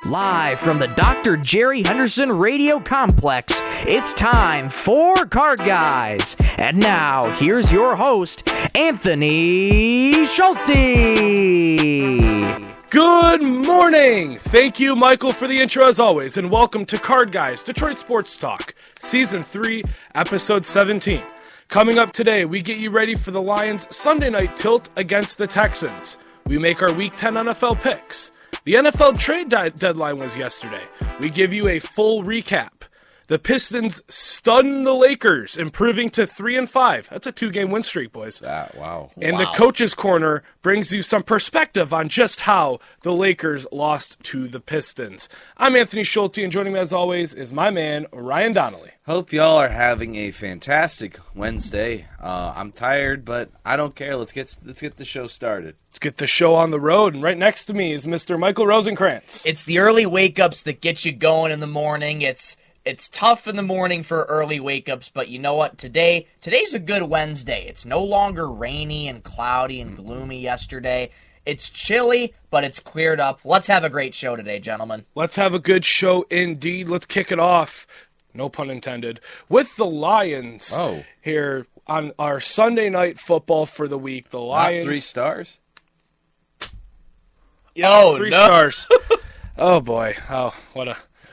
Live from the Dr. Jerry Henderson Radio Complex, it's time for Card Guys. And now, here's your host, Anthony Schulte. Good morning! Thank you, Michael, for the intro as always, and welcome to Card Guys, Detroit Sports Talk, Season 3, Episode 17. Coming up today, we get you ready for the Lions' Sunday night tilt against the Texans. We make our Week 10 NFL picks. The NFL trade deadline was yesterday. We give you a full recap. The Pistons stun the Lakers, improving to 3-5. That's a 2-game win streak, boys. Wow. And the Coach's Corner brings you some perspective on just how the Lakers lost to the Pistons. I'm Anthony Schulte, and joining me as always is my man, Ryan Donnelly. Hope y'all are having a fantastic Wednesday. I'm tired, but I don't care. Let's get the show started. Let's get the show on the road. And right next to me is Mr. Michael Rosenkranz. It's the early wake-ups that get you going in the morning. It's tough in the morning for early wake-ups, but you know what? Today's a good Wednesday. It's no longer rainy and cloudy and gloomy yesterday. It's chilly, but it's cleared up. Let's have a great show today, gentlemen. Let's have a good show indeed. Let's kick it off, no pun intended, with the Lions here on our Sunday night football for the week. The Lions. Not 3 stars? Oh, 3 stars. Oh, boy. Oh,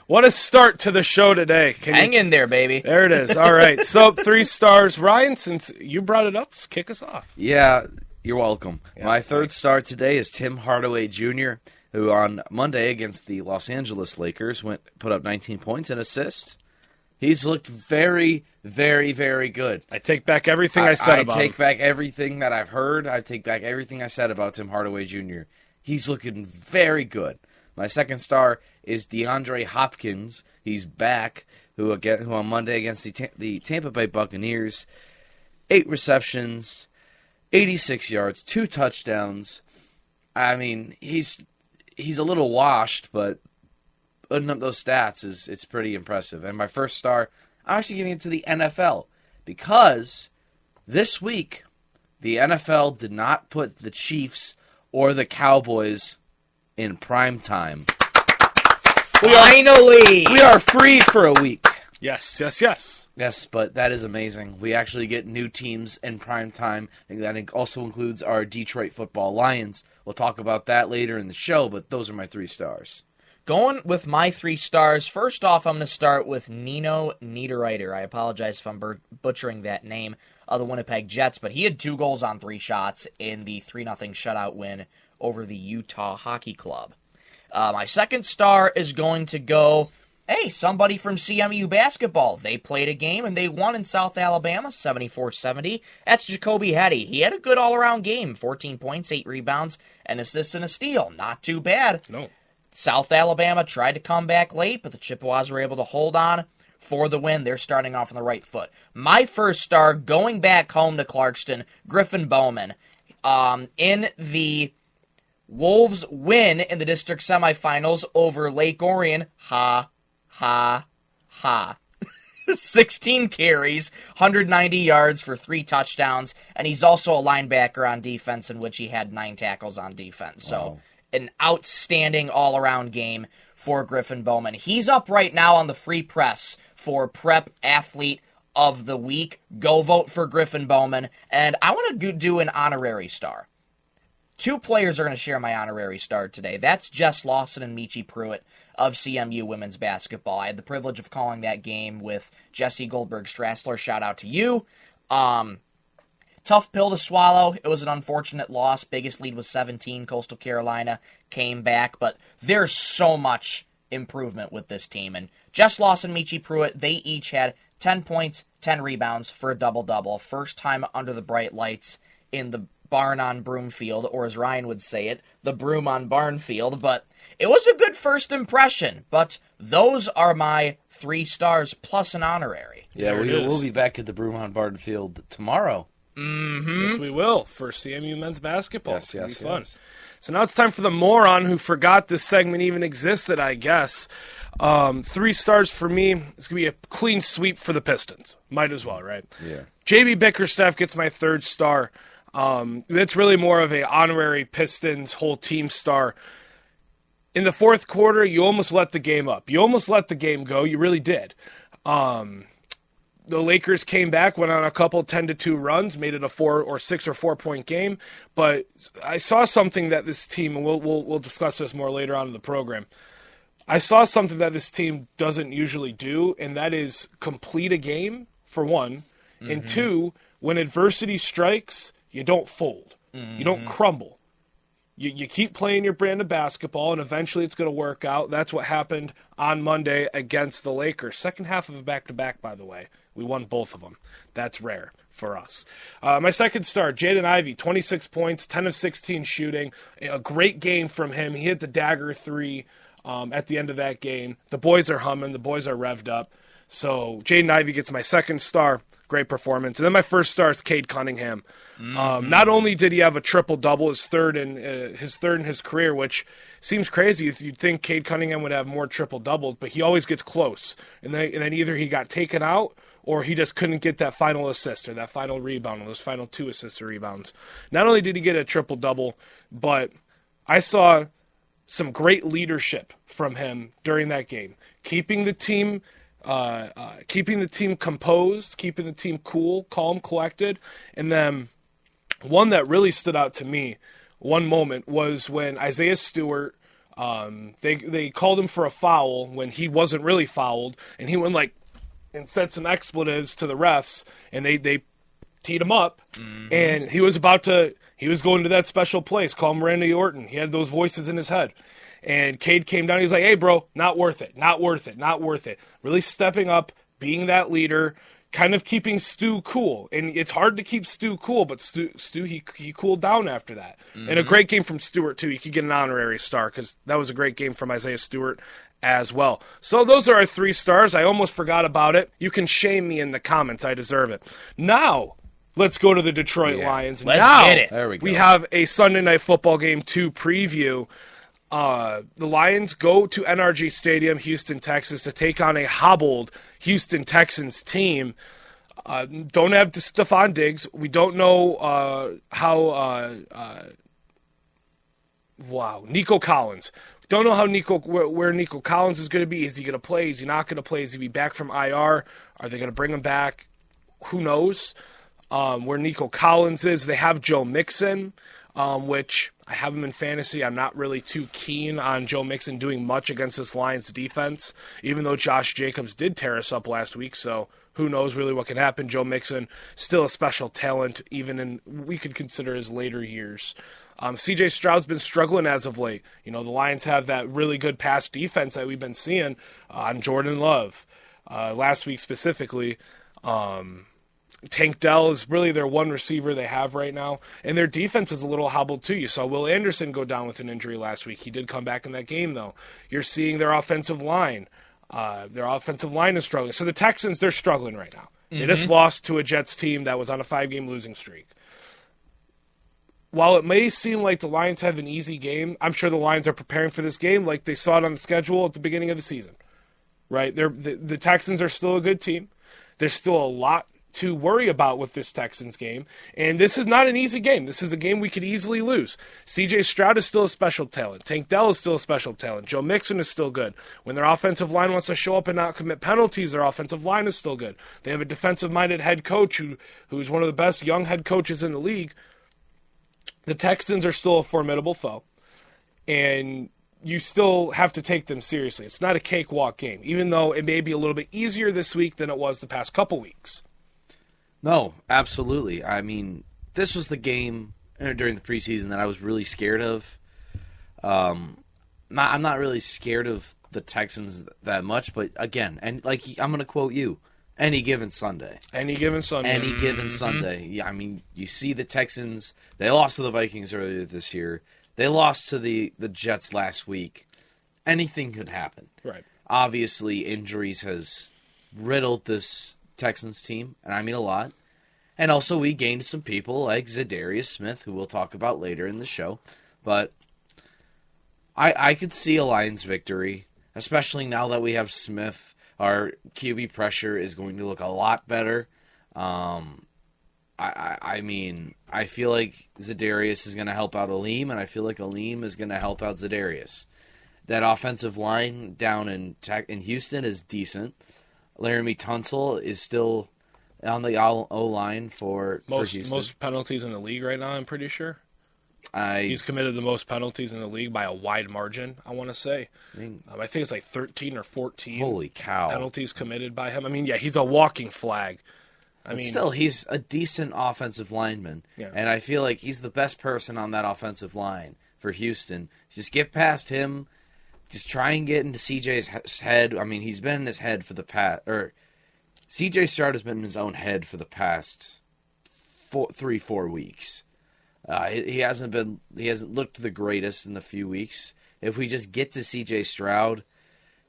what a start to the show today. Hang in there, baby. There it is. All right. So, 3 stars. Ryan, since you brought it up, let's kick us off. Yeah, you're welcome. Yeah, my third star today is Tim Hardaway Jr., who on Monday against the Los Angeles Lakers put up 19 points and assists. He's looked very, very, very good. I take back everything I said about him. I take back everything that I've heard. I take back everything I said about Tim Hardaway Jr. He's looking very good. My second star is DeAndre Hopkins. He's back, who on Monday against the Tampa Bay Buccaneers, 8 receptions, 86 yards, 2 touchdowns. I mean, he's a little washed, but putting up those stats it's pretty impressive. And my first star, I'm actually giving it to the NFL because this week the NFL did not put the Chiefs or the Cowboys in prime time. Finally! We are free for a week. Yes. Yes, but that is amazing. We actually get new teams in prime time, and that also includes our Detroit football Lions. We'll talk about that later in the show, but those are my 3 stars. Going with my 3 stars, first off, I'm going to start with Nino Niederreiter. I apologize if I'm butchering that name of the Winnipeg Jets, but he had 2 goals on 3 shots in the 3-0 shutout win over the Utah Hockey Club. My second star is going to go, somebody from CMU basketball. They played a game and they won in South Alabama, 74-70. That's Jacoby Hetty. He had a good all-around game, 14 points, 8 rebounds, an assist and a steal. Not too bad. No. South Alabama tried to come back late, but the Chippewas were able to hold on for the win. They're starting off on the right foot. My first star, going back home to Clarkston, Griffin Bowman. In the Wolves win in the district semifinals over Lake Orion. 16 carries, 190 yards for 3 touchdowns, and he's also a linebacker on defense, in which he had 9 tackles on defense. So an outstanding all-around game for Griffin Bowman. He's up right now on the free press for Prep Athlete of the Week. Go vote for Griffin Bowman. And I want to do an honorary star. 2 players are going to share my honorary star today. That's Jess Lawson and Michi Pruitt of CMU women's basketball. I had the privilege of calling that game with Jesse Goldberg-Strassler. Shout out to you. Tough pill to swallow. It was an unfortunate loss. Biggest lead was 17. Coastal Carolina came back, but there's so much improvement with this team. And Jess Lawson, Michi Pruitt, they each had 10 points, 10 rebounds for a double-double. First time under the bright lights in the barn on Broomfield, or as Ryan would say it, the broom on Barnfield. But it was a good first impression. But those are my 3 stars plus an honorary. Yeah, we'll be back at the broom on Barnfield tomorrow. Mm-hmm. Yes, we will, for CMU men's basketball. Yes, It'll be fun. yes. So now it's time for the moron who forgot this segment even existed, I guess. 3 stars for me. It's going to be a clean sweep for the Pistons. Might as well, right? Yeah. JB Bickerstaff gets my 3rd star. It's really more of a honorary Pistons whole team star. in the fourth quarter, you almost let the game up. You almost let the game go. You really did. The Lakers came back, went on a couple 10-2 runs, made it a 6 or 4 point game. But I saw something that this team, and we'll discuss this more later on in the program. I saw something that this team doesn't usually do, and that is complete a game, for one. And two, when adversity strikes, you don't fold. You don't crumble. You keep playing your brand of basketball, and eventually it's going to work out. That's what happened on Monday against the Lakers. Second half of a back-to-back, by the way. We won both of them. That's rare for us. My second star, Jaden Ivey, 26 points, 10 of 16 shooting. A great game from him. He hit the dagger three at the end of that game. The boys are humming. The boys are revved up. So Jaden Ivey gets my second star. Great performance. And then my first star is Cade Cunningham. Not only did he have a triple-double, his third in his career, which seems crazy. You'd think Cade Cunningham would have more triple-doubles, but he always gets close. And then either he got taken out or he just couldn't get that final assist or that final rebound or those final 2 assists or rebounds. Not only did he get a triple-double, but I saw some great leadership from him during that game, keeping the team composed, keeping the team cool, calm, collected. And then one that really stood out to me, one moment, was when Isaiah Stewart, they called him for a foul when he wasn't really fouled, and he went and said some expletives to the refs, and they teed him up, and he was going to that special place called Miranda Orton. He had those voices in his head. And Cade came down. He was like, "Hey, bro, not worth it, not worth it, not worth it." Really stepping up, being that leader, kind of keeping Stu cool. And it's hard to keep Stu cool, but Stu he cooled down after that. And a great game from Stewart, too. You could get an honorary star because that was a great game from Isaiah Stewart as well. So those are our 3 stars. I almost forgot about it. You can shame me in the comments. I deserve it. Now, let's go to the Detroit Lions. Let's now, get it. There we go. We have a Sunday Night Football Game 2 preview. The Lions go to NRG Stadium, Houston, Texas, to take on a hobbled Houston Texans team. Don't have Stephon Diggs. We don't know Nico Collins. Don't know where Nico Collins is going to be. Is he going to play? Is he not going to play? Is he be back from IR? Are they going to bring him back? Who knows? Where Nico Collins is. They have Joe Mixon, which I have him in fantasy. I'm not really too keen on Joe Mixon doing much against this Lions defense, even though Josh Jacobs did tear us up last week, so who knows really what can happen. Joe Mixon, still a special talent, even we could consider his later years. C.J. Stroud's been struggling as of late. The Lions have that really good pass defense that we've been seeing on Jordan Love. Last week specifically, Tank Dell is really their one receiver they have right now, and their defense is a little hobbled too. You saw Will Anderson go down with an injury last week. He did come back in that game, though. You're seeing their offensive line. Their offensive line is struggling. So the Texans, they're struggling right now. They just lost to a Jets team that was on a 5-game losing streak. While it may seem like the Lions have an easy game, I'm sure the Lions are preparing for this game like they saw it on the schedule at the beginning of the season. Right? The Texans are still a good team. There's still a lot to worry about with this Texans game, and this is not an easy game. This is a game we could easily lose. C.J. Stroud is still a special talent. Tank Dell is still a special talent. Joe Mixon is still good. When their offensive line wants to show up and not commit penalties, their offensive line is still good. They have a defensive-minded head coach who's one of the best young head coaches in the league. The Texans are still a formidable foe, and you still have to take them seriously. It's not a cakewalk game, even though it may be a little bit easier this week than it was the past couple weeks. No, absolutely. I mean, this was the game during the preseason that I was really scared of. I'm not really scared of the Texans that much, but again, and I'm going to quote you, any given Sunday. Any given Sunday. Any given Sunday. Yeah, I mean, you see the Texans, they lost to the Vikings earlier this year. They lost to the Jets last week. Anything could happen. Right. Obviously, injuries has riddled this Texans team, and I mean a lot. And also we gained some people like Za'Darius Smith, who we'll talk about later in the show. But I could see a Lions victory, especially now that we have Smith. Our QB pressure is going to look a lot better. I mean, I feel like Za'Darius is going to help out Aleem, and I feel like Aleem is going to help out Za'Darius. That offensive line down in Houston is decent. Laramie Tunsil is still on the O-line for Houston. Most penalties in the league right now, I'm pretty sure. He's committed the most penalties in the league by a wide margin, I want to say. I think it's like 13 or 14 holy cow. Penalties committed by him. I mean, yeah, he's a walking flag. Still, he's a decent offensive lineman, and I feel like he's the best person on that offensive line for Houston. Just get past him. Just try and get into CJ's head. I mean, he's been in his head for the past... CJ Stroud has been in his own head for the past 3-4 weeks. He hasn't looked the greatest in the few weeks. If we just get to CJ Stroud,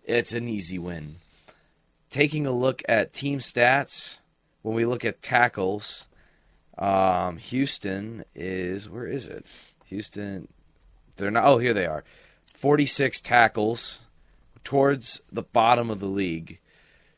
it's an easy win. Taking a look at team stats... When we look at tackles, Houston is, where is it? Houston, they're not, oh, here they are. 46 tackles towards the bottom of the league.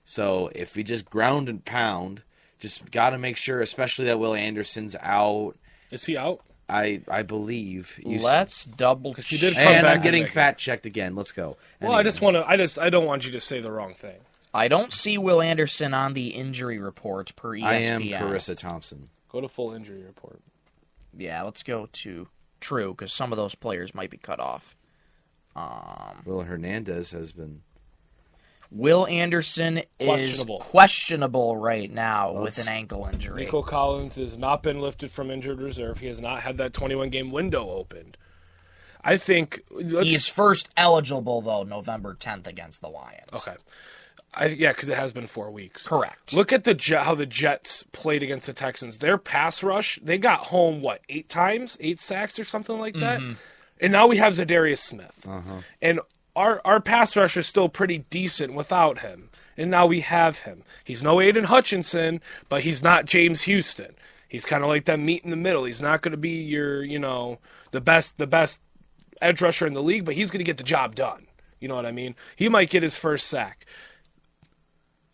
So if we just ground and pound, just got to make sure, especially that Will Anderson's out. Is he out? I believe. Let's double check. He did come and back I'm getting fact checked again. Let's go. Well, anyway. I don't want you to say the wrong thing. I don't see Will Anderson on the injury report per ESPN. I am Carissa Thompson. Go to full injury report. Yeah, let's go to true, because some of those players might be cut off. Will Hernandez has been... Will Anderson is questionable right now with an ankle injury. Nico Collins has not been lifted from injured reserve. He has not had that 21-game window opened. I think... He is first eligible, though, November 10th against the Lions. Okay. Yeah, because it has been 4 weeks. Correct. Look at how the Jets played against the Texans. Their pass rush, they got home, 8 times? 8 sacks or something like that? Mm-hmm. And now we have Za'Darius Smith. Uh-huh. And our pass rush is still pretty decent without him. And now we have him. He's no Aiden Hutchinson, but he's not James Houston. He's kind of like that meat in the middle. He's not going to be your, the best edge rusher in the league, but he's going to get the job done. You know what I mean? He might get his first sack.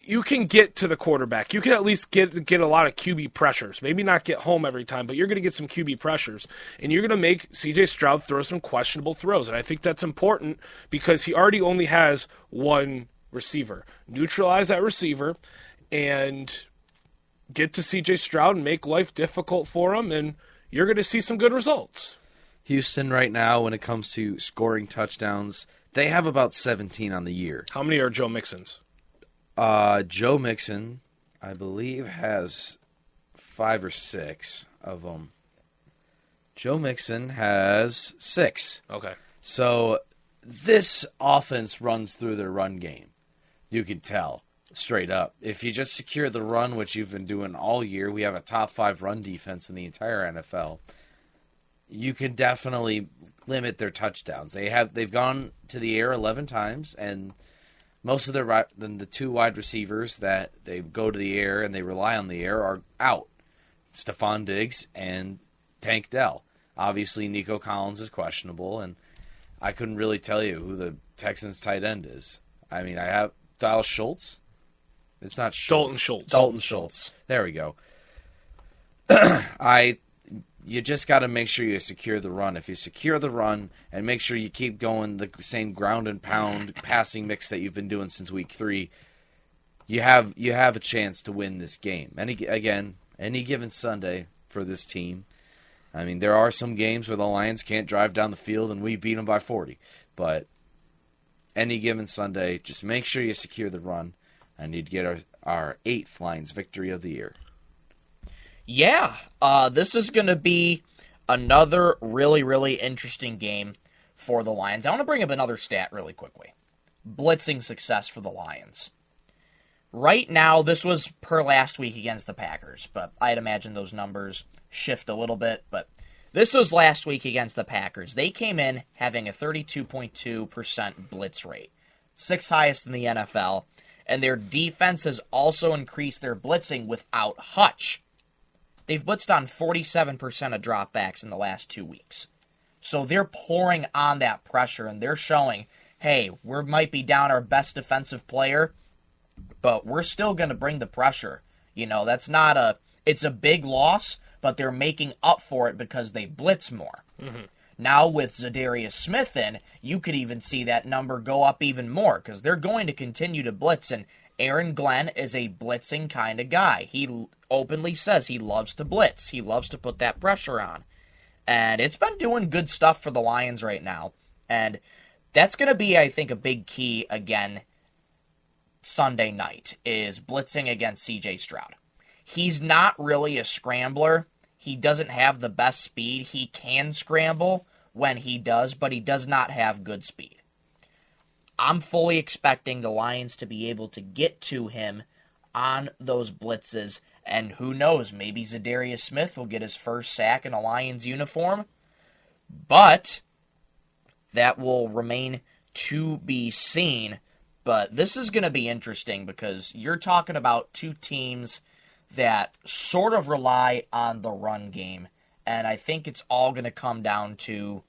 You can get to the quarterback. You can at least get a lot of QB pressures. Maybe not get home every time, but you're going to get some QB pressures. And you're going to make CJ Stroud throw some questionable throws. And I think that's important because he already only has one receiver. Neutralize that receiver and get to CJ Stroud and make life difficult for him, and you're going to see some good results. Houston right now, when it comes to scoring touchdowns, they have about 17 on the year. How many are Joe Mixon's? Joe Mixon, I believe, has 5 or 6 of them. Joe Mixon has 6. Okay. So this offense runs through their run game. You can tell, straight up. If you just secure the run, which you've been doing all year, we have a top 5 run defense in the entire NFL. You can definitely limit their touchdowns. They've gone to the air 11 times, and most of the 2 wide receivers that they go to the air and they rely on the air are out. Stephon Diggs and Tank Dell. Obviously, Nico Collins is questionable, and I couldn't really tell you who the Texans' tight end is. I mean, I have Dalton Schultz. It's not Schultz. Dalton Schultz. There we go. You just got to make sure you secure the run. If you secure the run and make sure you keep going the same ground and pound passing mix that you've been doing since week 3, you have a chance to win this game. Any given Sunday for this team. I mean, there are some games where the Lions can't drive down the field and we beat them by 40. But any given Sunday, just make sure you secure the run, and you'd get our 8th Lions victory of the year. Yeah, this is going to be another really, really interesting game for the Lions. I want to bring up another stat really quickly. Blitzing success for the Lions. Right now, this was per last week against the Packers, but I'd imagine those numbers shift a little bit. But this was last week against the Packers. They came in having a 32.2% blitz rate, 6th highest in the NFL, and their defense has also increased their blitzing without Hutch. They've blitzed on 47% of dropbacks in the last 2 weeks. So they're pouring on that pressure, and they're showing, hey, we might be down our best defensive player, but we're still going to bring the pressure. It's a big loss, but they're making up for it because they blitz more. Mm-hmm. Now with Za'Darius Smith in, you could even see that number go up even more because they're going to continue to blitz, and Aaron Glenn is a blitzing kind of guy. He openly says he loves to blitz. He loves to put that pressure on. And it's been doing good stuff for the Lions right now. And that's going to be, I think, a big key again Sunday night is blitzing against CJ Stroud. He's not really a scrambler. He doesn't have the best speed. He can scramble when he does, but he does not have good speed. I'm fully expecting the Lions to be able to get to him on those blitzes, and who knows, maybe Za'Darius Smith will get his first sack in a Lions uniform, but that will remain to be seen. But this is going to be interesting because you're talking about two teams that sort of rely on the run game, and I think it's all going to come down to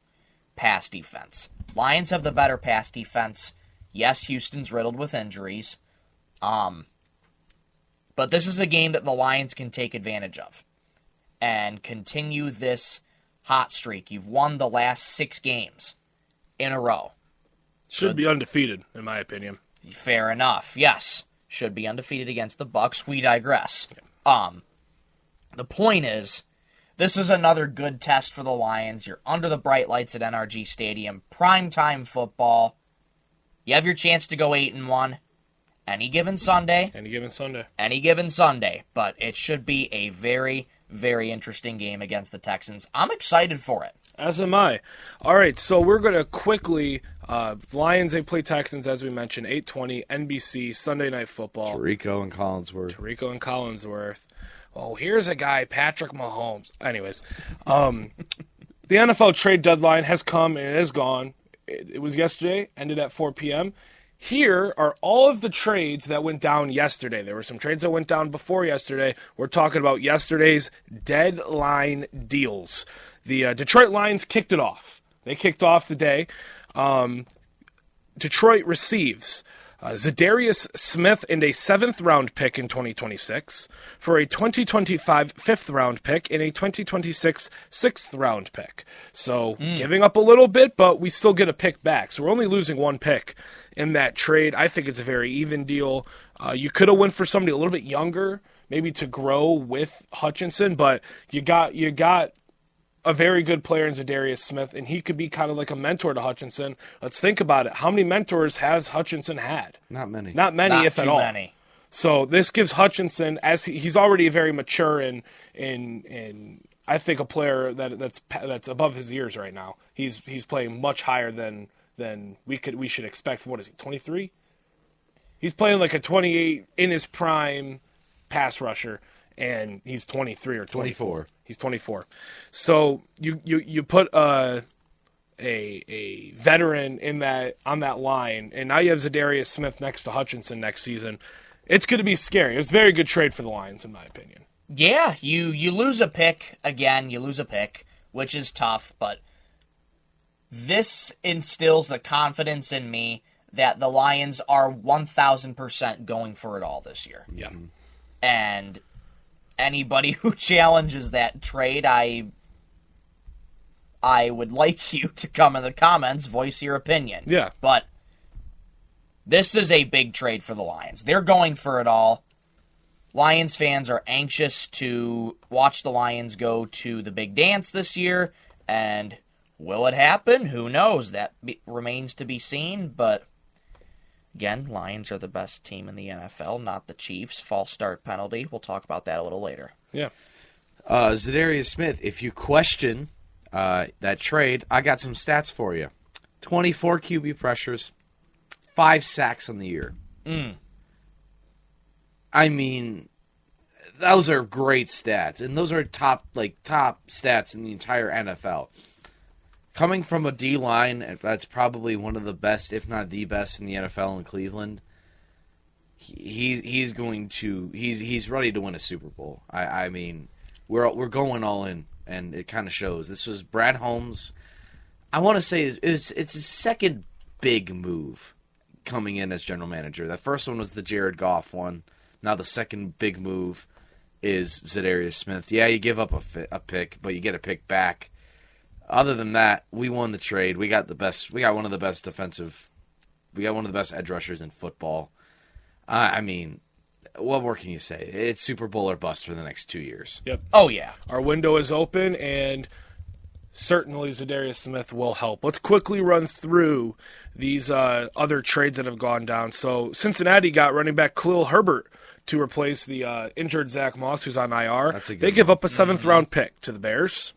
pass defense. Lions have the better pass defense. Yes, Houston's riddled with injuries, but this is a game that the Lions can take advantage of and continue this hot streak. You've won the last 6 games in a row. Should be undefeated, in my opinion. Fair enough, yes. Should be undefeated against the Bucs. We digress. The point is, this is another good test for the Lions. You're under the bright lights at NRG Stadium. Primetime football. You have your chance to go 8-1 any given Sunday. Any given Sunday. But it should be a very, very interesting game against the Texans. I'm excited for it. As am I. All right, so we're going to quickly, Lions, they play Texans, as we mentioned, 8:20, NBC, Sunday Night Football. Tirico and Collinsworth. Oh, here's a guy, Patrick Mahomes. Anyways, the NFL trade deadline has come and it is gone. It was yesterday, ended at 4 p.m. Here are all of the trades that went down yesterday. There were some trades that went down before yesterday. We're talking about yesterday's deadline deals. The Detroit Lions kicked it off. They kicked off the day. Detroit receives Za'Darius Smith and a 7th-round pick in 2026 for a 2025 5th-round pick and a 2026 6th-round pick. So giving up a little bit, but we still get a pick back. So we're only losing 1 pick in that trade. I think it's a very even deal. You could have went for somebody a little bit younger, maybe to grow with Hutchinson, but you got a very good player in Za'Darius Smith, and he could be kind of like a mentor to Hutchinson. Let's think about it. How many mentors has Hutchinson had? Not many. Not many, if at all. Many. So this gives Hutchinson, as he's already very mature and I think a player that's above his years right now. He's playing much higher than we should expect from, what is he, 23? He's playing like a 28 in his prime pass rusher. And he's 23 or 24. He's 24. So you put a veteran on that line, and now you have Za'Darius Smith next to Hutchinson next season. It's going to be scary. It's a very good trade for the Lions, in my opinion. Yeah, you lose a pick again. You lose a pick, which is tough, but this instills the confidence in me that the Lions are 1,000% going for it all this year. Yeah, and anybody who challenges that trade, I would like you to come in the comments, voice your opinion. Yeah. But this is a big trade for the Lions. They're going for it all. Lions fans are anxious to watch the Lions go to the big dance this year, and will it happen? Who knows? That remains to be seen, but again, Lions are the best team in the NFL, not the Chiefs. False start penalty. We'll talk about that a little later. Yeah. Za'Darius Smith, if you question that trade, I got some stats for you. 24 QB pressures, 5 sacks on the year. I mean, those are great stats, and those are top stats in the entire NFL. Coming from a D-line, that's probably one of the best, if not the best, in the NFL in Cleveland. He's ready to win a Super Bowl. I mean, we're going all in, and it kind of shows. This was Brad Holmes. I want to say it's his second big move coming in as general manager. That first one was the Jared Goff one. Now the second big move is Za'Darius Smith. Yeah, you give up a pick, but you get a pick back. Other than that, we won the trade. We got the best. We got one of the best defensive. We got one of the best edge rushers in football. I mean, what more can you say? It's Super Bowl or bust for the next 2 years. Yep. Oh, yeah. Our window is open, and certainly Za'Darius Smith will help. Let's quickly run through these other trades that have gone down. So Cincinnati got running back Khalil Herbert to replace the injured Zach Moss, who's on IR. They give up a 7th-round pick to the Bears.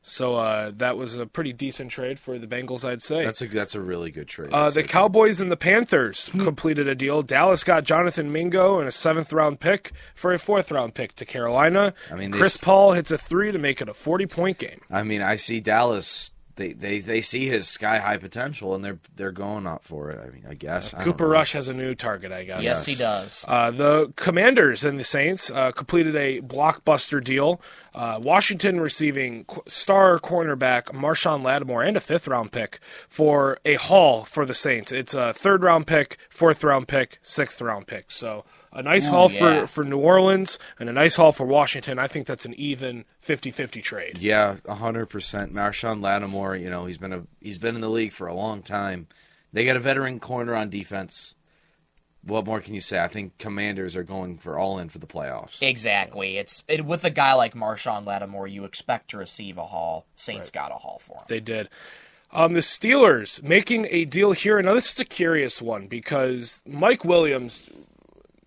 So that was a pretty decent trade for the Bengals, I'd say. That's a really good trade. The Cowboys and the Panthers completed a deal. Dallas got Jonathan Mingo and a 7th-round pick for a 4th-round pick to Carolina. I mean, Chris Paul hits a 3 to make it a 40-point game. I mean, I see Dallas. They see his sky-high potential, and they're going up for it. I mean, I guess. Cooper Rush has a new target, I guess. Yes, he does. The Commanders and the Saints completed a blockbuster deal. Washington receiving star cornerback Marshawn Lattimore and a 5th-round pick for a haul for the Saints. It's a 3rd-round pick, 4th-round pick, 6th-round pick. So a nice haul for New Orleans and a nice haul for Washington. I think that's an even 50-50 trade. Yeah, 100%. Marshawn Lattimore, he's been in the league for a long time. They got a veteran corner on defense. What more can you say? I think Commanders are going for all in for the playoffs. Exactly. With a guy like Marshawn Lattimore, you expect to receive a haul. Saints got a haul for him. They did. The Steelers making a deal here. Now, this is a curious one because Mike Williams,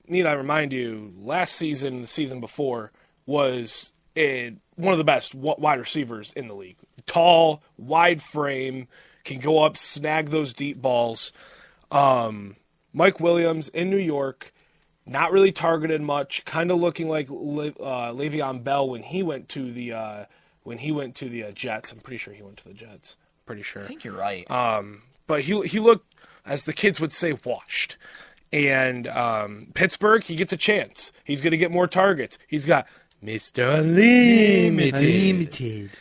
need I remind you, last season, the season before, was one of the best wide receivers in the league. Tall, wide frame, can go up, snag those deep balls. Mike Williams in New York, not really targeted much, kind of looking like Le'Veon Bell when he went to the Jets. I'm pretty sure he went to the Jets. Pretty sure. I think you're right. But he looked, as the kids would say, washed. And Pittsburgh, he gets a chance. He's going to get more targets. He's got Mr. Unlimited.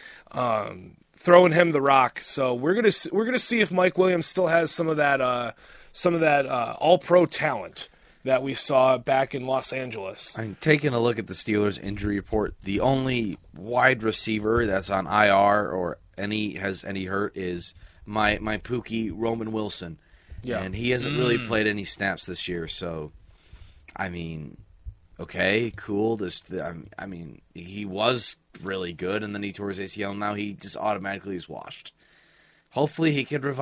Throwing him the rock. So we're gonna see if Mike Williams still has some of that All-Pro talent that we saw back in Los Angeles. I'm taking a look at the Steelers injury report. The only wide receiver that's on IR or has any hurt is my Pookie Roman Wilson. Yeah. And he hasn't really played any snaps this year, so I mean, okay, cool. He was really good, and then he tore his ACL, and now he just automatically is washed. Hopefully he could have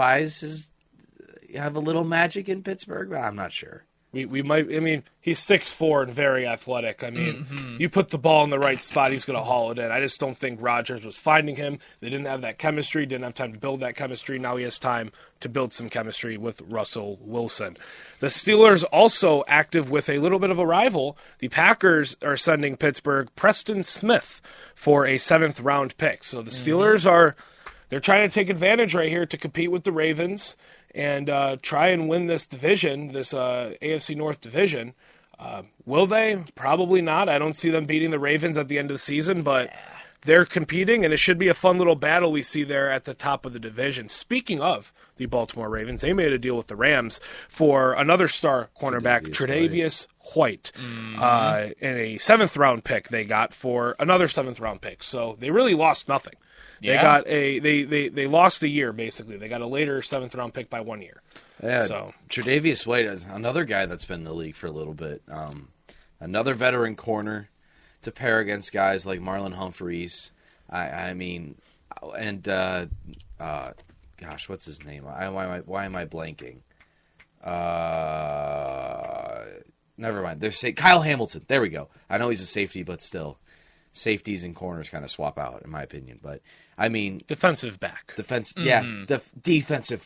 a little magic in Pittsburgh, but I'm not sure. We might. I mean, he's 6'4" and very athletic. I mean, you put the ball in the right spot, he's going to haul it in. I just don't think Rodgers was finding him. They didn't have that chemistry, didn't have time to build that chemistry. Now he has time to build some chemistry with Russell Wilson. The Steelers also active with a little bit of a rival. The Packers are sending Pittsburgh Preston Smith for a 7th-round pick. So the Steelers they're trying to take advantage right here to compete with the Ravens and try and win this division, this AFC North division. Will they? Probably not. I don't see them beating the Ravens at the end of the season, but they're competing, and it should be a fun little battle we see there at the top of the division. Speaking of the Baltimore Ravens, they made a deal with the Rams for another star cornerback, Tre'Davious White, and a 7th-round pick they got for another 7th-round pick. So they really lost nothing. Yeah. They lost a year, basically. They got a later 7th-round pick by 1 year. Yeah, so Tre'Davious White is another guy that's been in the league for a little bit. Another veteran corner to pair against guys like Marlon Humphreys. Gosh, what's his name? Why am I blanking? Never mind. Kyle Hamilton. There we go. I know he's a safety, but still, safeties and corners kind of swap out, in my opinion. But I mean, defensive back. Defensive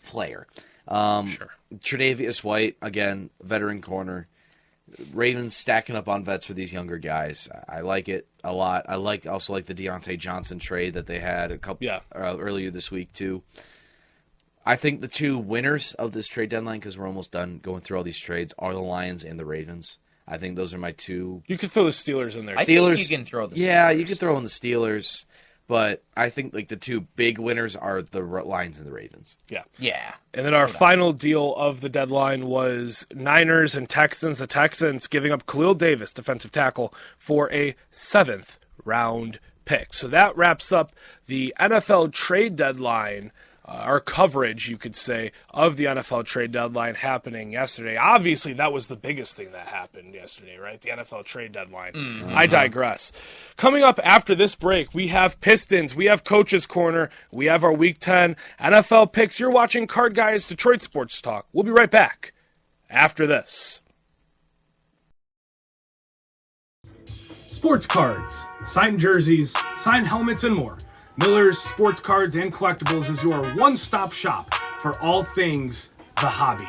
player. Sure. Tre'Davious White, again, veteran corner. Ravens stacking up on vets for these younger guys. I like it a lot. I also like the Deontay Johnson trade that they had earlier this week too. I think the two winners of this trade deadline, because we're almost done going through all these trades, are the Lions and the Ravens. I think those are my two. You could throw the Steelers in there. I think you can throw the Steelers. Yeah, you could throw in the Steelers. But I think the two big winners are the Lions and the Ravens. Yeah. And then our final deal of the deadline was Niners and Texans. The Texans giving up Khalil Davis, defensive tackle, for a 7th-round pick. So that wraps up the NFL trade deadline, our coverage, you could say, of the NFL trade deadline happening yesterday. Obviously, that was the biggest thing that happened yesterday, right? The NFL trade deadline. Mm-hmm. I digress. Coming up after this break, we have Pistons, we have Coach's Corner, we have our Week 10 NFL picks. You're watching Card Guys Detroit Sports Talk. We'll be right back after this. Sports cards, signed jerseys, signed helmets, and more. Miller's Sports Cards and Collectibles is your one-stop shop for all things the hobby.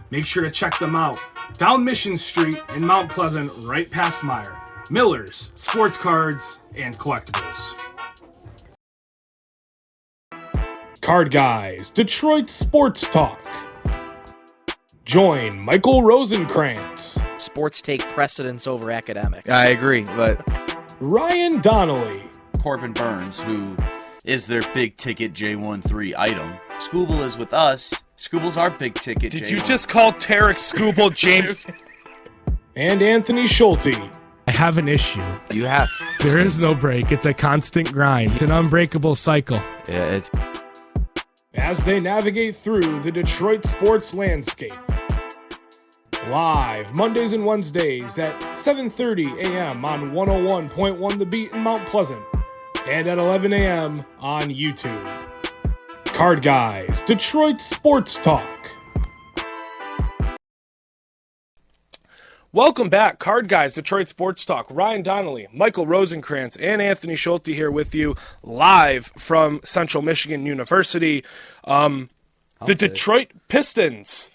Make sure to check them out down Mission Street in Mount Pleasant, right past Meyer. Miller's Sports Cards and Collectibles. Card Guys, Detroit Sports Talk. Join Michael Rosenkranz, Sports take precedence over academics. I agree, but Ryan Donnelly, Corbin Burns, who is their big-ticket J13 item. Scooble is with us. Scooble's our big-ticket Did J1. you just call Tarek Scooble James? And Anthony Schulte. I have an issue. You have. There is no break. It's a constant grind. It's an unbreakable cycle. Yeah, it's... As they navigate through the Detroit sports landscape. Live Mondays and Wednesdays at 7:30 a.m. on 101.1 The Beat in Mount Pleasant and at 11 a.m. on YouTube. Card Guys, Detroit Sports Talk. Welcome back, Card Guys, Detroit Sports Talk. Ryan Donnelly, Michael Rosenkranz, and Anthony Schulte here with you live from Central Michigan University. The Detroit Pistons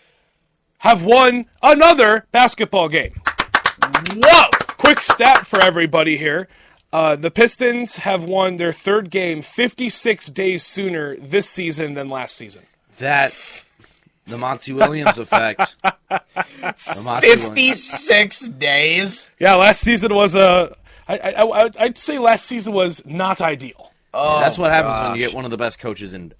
have won another basketball game. Whoa! Quick stat for everybody here. The Pistons have won their third game 56 days sooner this season than last season. The Monty Williams effect. 56 days? Yeah, last season was I'd say last season was not ideal. Oh, that's what happens when you get one of the best coaches in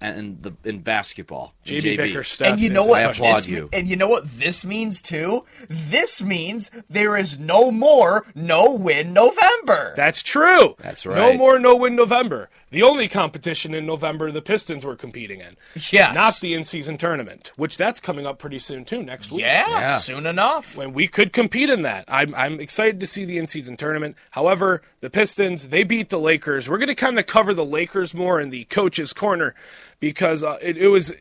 basketball. JB Bickerstaff. And you know what? I applaud you. And you know what this means too? This means there is no more no-win November. That's true. That's right. No more no-win November. The only competition in November the Pistons were competing in. Yes. Not the in-season tournament, which that's coming up pretty soon too, next week. Yeah, soon enough. When we could compete in that. I'm excited to see the in-season tournament. However, the Pistons, they beat the Lakers. We're going to kind of cover the Lakers more in the Coach's Corner because it was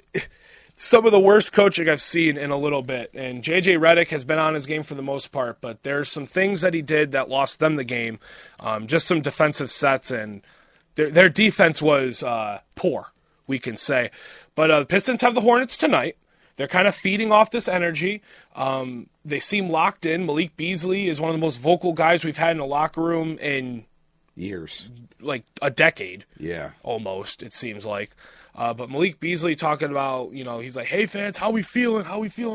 some of the worst coaching I've seen in a little bit. And JJ Redick has been on his game for the most part, but there's some things that he did that lost them the game. Just some defensive sets, and their defense was poor, we can say. But the Pistons have the Hornets tonight. They're kind of feeding off this energy. They seem locked in. Malik Beasley is one of the most vocal guys we've had in the locker room in years, like a decade. Yeah, almost, it seems like. But Malik Beasley talking about, he's like, hey fans, how we feeling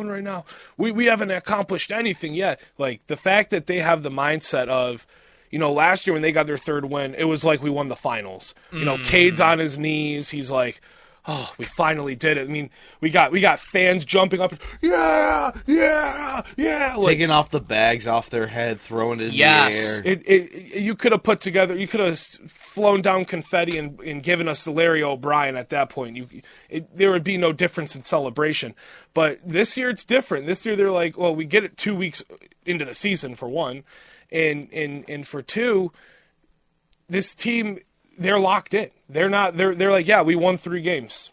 right now? We haven't accomplished anything yet. Like the fact that they have the mindset of, last year when they got their third win, it was like we won the finals. Cade's on his knees. He's like, oh, we finally did it. I mean, we got fans jumping up. Yeah. Taking off the bags off their head, throwing it in the air. You could have flown down confetti and given us the Larry O'Brien at that point. There would be no difference in celebration. But this year it's different. This year they're like, well, we get it 2 weeks into the season for one. And for two, this team, they're locked in. They're like, yeah, we won 3 games.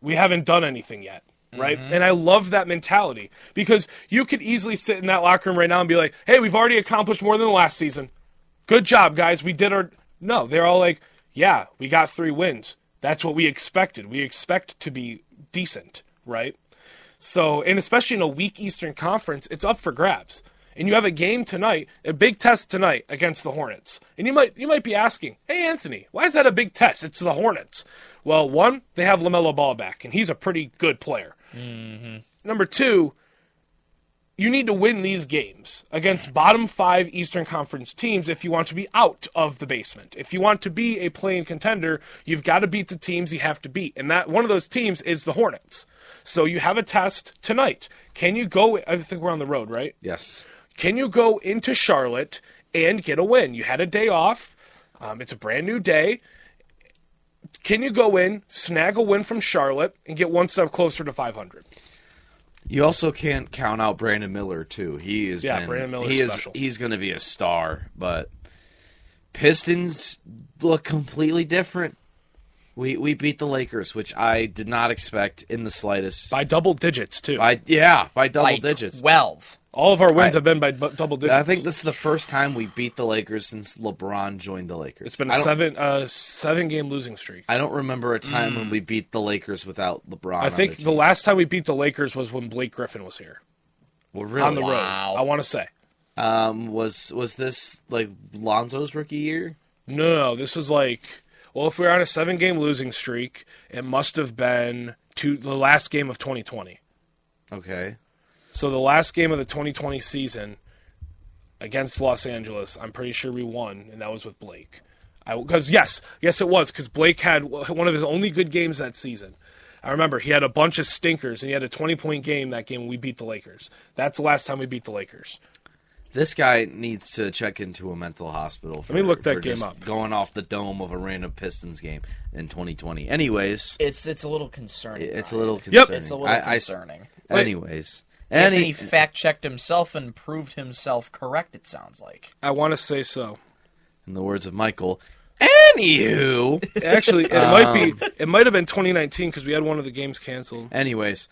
We haven't done anything yet, right? Mm-hmm. And I love that mentality because you could easily sit in that locker room right now and be like, hey, we've already accomplished more than the last season. Good job, guys. We did our... No, they're all like, yeah, we got 3 wins. That's what we expected. We expect to be decent, right? So, and especially in a weak Eastern Conference, it's up for grabs. And you have a game tonight, a big test tonight against the Hornets. And you might be asking, hey, Anthony, why is that a big test? It's the Hornets. Well, one, they have LaMelo Ball back, and he's a pretty good player. Mm-hmm. Number 2, you need to win these games against bottom 5 Eastern Conference teams if you want to be out of the basement. If you want to be a play-in contender, you've got to beat the teams you have to beat. And that one of those teams is the Hornets. So you have a test tonight. Can you go, I think we're on the road, right? Yes. Can you go into Charlotte and get a win? You had a day off. It's a brand new day. Can you go in, snag a win from Charlotte, and get one step closer to 500? You also can't count out Brandon Miller too. Brandon Miller is special. He's going to be a star, but Pistons look completely different. We beat the Lakers, which I did not expect in the slightest. By double digits, too. By double digits. 12. All of our wins have been by double digits. I think this is the first time we beat the Lakers since LeBron joined the Lakers. It's been a seven-game losing streak. I don't remember a time when we beat the Lakers without LeBron. I think the last time we beat the Lakers was when Blake Griffin was here. Well, really? On the road, I want to say. Was this like Lonzo's rookie year? No, this was like... Well, if we were on a 7-game losing streak, it must have been the last game of 2020. Okay. So the last game of the 2020 season against Los Angeles, I'm pretty sure we won, and that was with Blake. Because yes, it was, because Blake had one of his only good games that season. I remember he had a bunch of stinkers, and he had a 20-point game that game when we beat the Lakers. That's the last time we beat the Lakers. This guy needs to check into a mental hospital. Let me look that game up. Going off the dome of a random Pistons game in 2020. Anyways, it's a little concerning. It's a little concerning. Yep. It's a little concerning. Anyways, Anthony fact-checked himself and proved himself correct, it sounds like. I want to say so. In the words of Michael, anywho. Actually, it might have been 2019 because we had one of the games canceled. Anyways,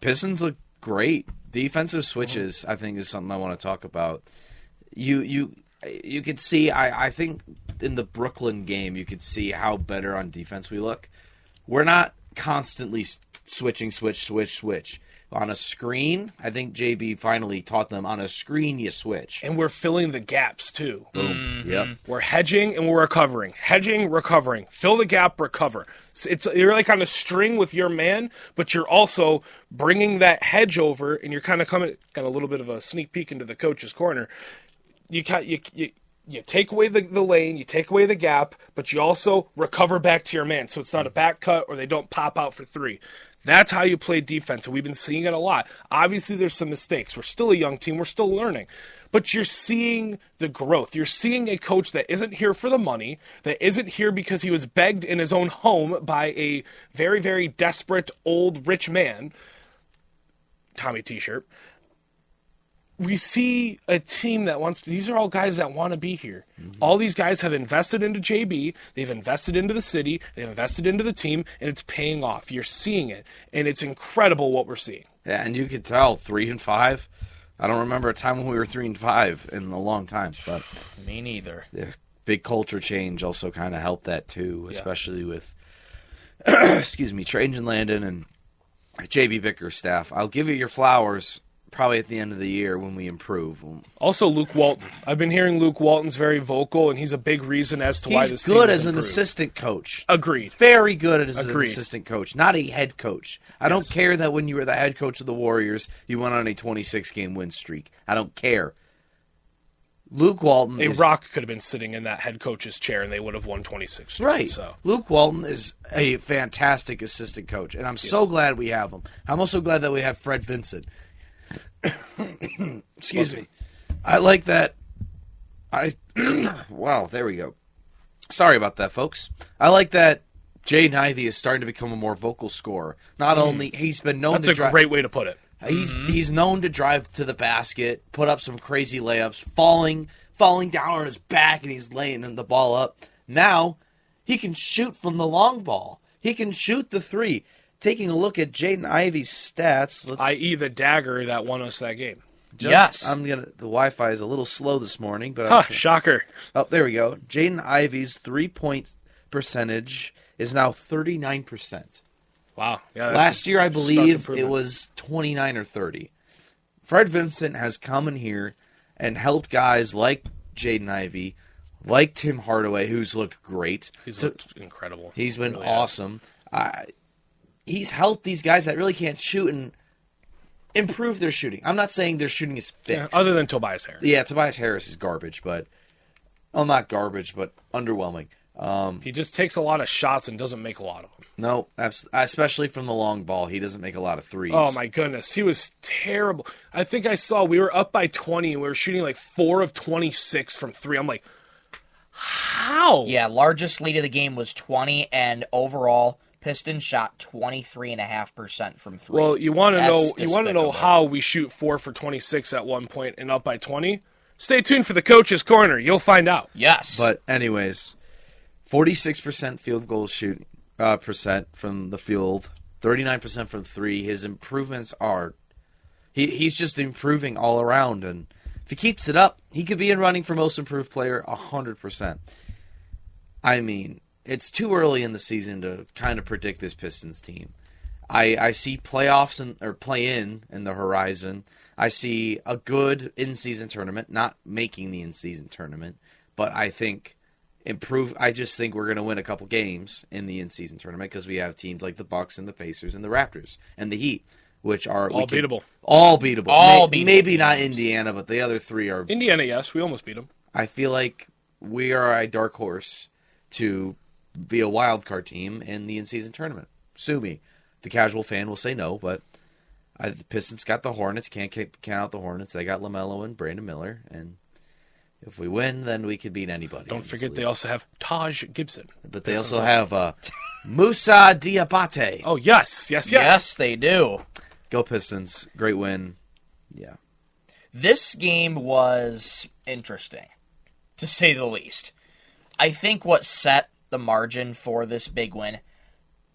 Pistons look great. Defensive switches, I think, is something I want to talk about. You could see, I think, in the Brooklyn game, you could see how better on defense we look. We're not constantly switch. On a screen, I think JB finally taught them, on a screen you switch. And we're filling the gaps, too. Boom. Mm-hmm. Yep. We're hedging and we're recovering. Hedging, recovering. Fill the gap, recover. So you're like on a string with your man, but you're also bringing that hedge over, and you're kind of got a little bit of a sneak peek into the coach's corner. You take away the lane, you take away the gap, but you also recover back to your man, so it's not a back cut or they don't pop out for three. That's how you play defense, and we've been seeing it a lot. Obviously, there's some mistakes. We're still a young team. We're still learning. But you're seeing the growth. You're seeing a coach that isn't here for the money, that isn't here because he was begged in his own home by a very, very desperate, old, rich man. Tommy T-shirt. We see a team that these are all guys that want to be here. Mm-hmm. All these guys have invested into JB, they've invested into the city, they've invested into the team, and it's paying off. You're seeing it, and it's incredible what we're seeing. Yeah, and you could tell 3-5. I don't remember a time when we were 3-5 in a long time, but me neither. The big culture change also kind of helped that too, especially with Trajan Landon and JB Bickerstaff. I'll give you your flowers. Probably at the end of the year when we improve. Also, Luke Walton. I've been hearing Luke Walton's very vocal, and he's a big reason as to why this team He's good has as an improved. assistant coach. Agreed. Very good as an assistant coach, not a head coach. I don't care that when you were the head coach of the Warriors, you went on a 26-game win streak. I don't care. Luke Walton Rock could have been sitting in that head coach's chair, and they would have won 26 straight. Right. So. Luke Walton is a fantastic assistant coach, and I'm so glad we have him. I'm also glad that we have Fred Vincent. Excuse me. I like that. Wow, there we go. Sorry about that, folks. I like that Jaden Ivey is starting to become a more vocal scorer. Not only he's been known That's a great way to put it. He's known to drive to the basket, put up some crazy layups, falling down on his back, and he's laying the ball up. Now he can shoot from the long ball. He can shoot the three. Taking a look at Jaden Ivey's stats, i.e. the dagger that won us that game. Yes. The Wi-Fi is a little slow this morning, but shocker. Oh, there we go. Jaden Ivey's 3-point percentage is now 39%. Wow. Yeah, last year, I believe it was 29 or 30. Fred Vincent has come in here and helped guys like Jaden Ivey, like Tim Hardaway, who's looked great. He's looked incredible. He's been awesome. He's helped these guys that really can't shoot and improve their shooting. I'm not saying their shooting is fixed. Other than Tobias Harris. Yeah, Tobias Harris is garbage, but... Well, not garbage, but underwhelming. He just takes a lot of shots and doesn't make a lot of them. No, especially from the long ball. He doesn't make a lot of threes. Oh, my goodness. He was terrible. I think I saw we were up by 20, and we were shooting like 4 of 26 from 3. I'm like, how How? Yeah, largest lead of the game was 20, and overall, Pistons shot 23.5% from three. Well, you want to know despicable. how we shoot 4 for 26 at one point and up by 20? Stay tuned for the coach's corner. You'll find out. Yes. But anyways, 46% field goal shoot percent from the field, 39% from three. His improvements are he's just improving all around, and if he keeps it up, he could be in running for most improved player 100%. I mean, it's too early in the season to kind of predict this Pistons team. I see playoffs or play-in the horizon. I see a good in-season tournament, not making the in-season tournament, but I think I just think we're going to win a couple games in the in-season tournament because we have teams like the Bucks and the Pacers and the Raptors and the Heat, which are beatable. All beatable. All beatable Maybe teams. not Indiana, but the other three are. Indiana, yes, we almost beat them. I feel like we are a dark horse to be a wild card team in the in-season tournament. Sue me. The casual fan will say no, but the Pistons got the Hornets. Can't count out the Hornets. They got LaMelo and Brandon Miller, and if we win, then we could beat anybody. Don't forget they also have Taj Gibson. But they also have Musa Diabate. Oh, yes. Yes, they do. Go Pistons. Great win. Yeah. This game was interesting, to say the least. I think what set the margin for this big win,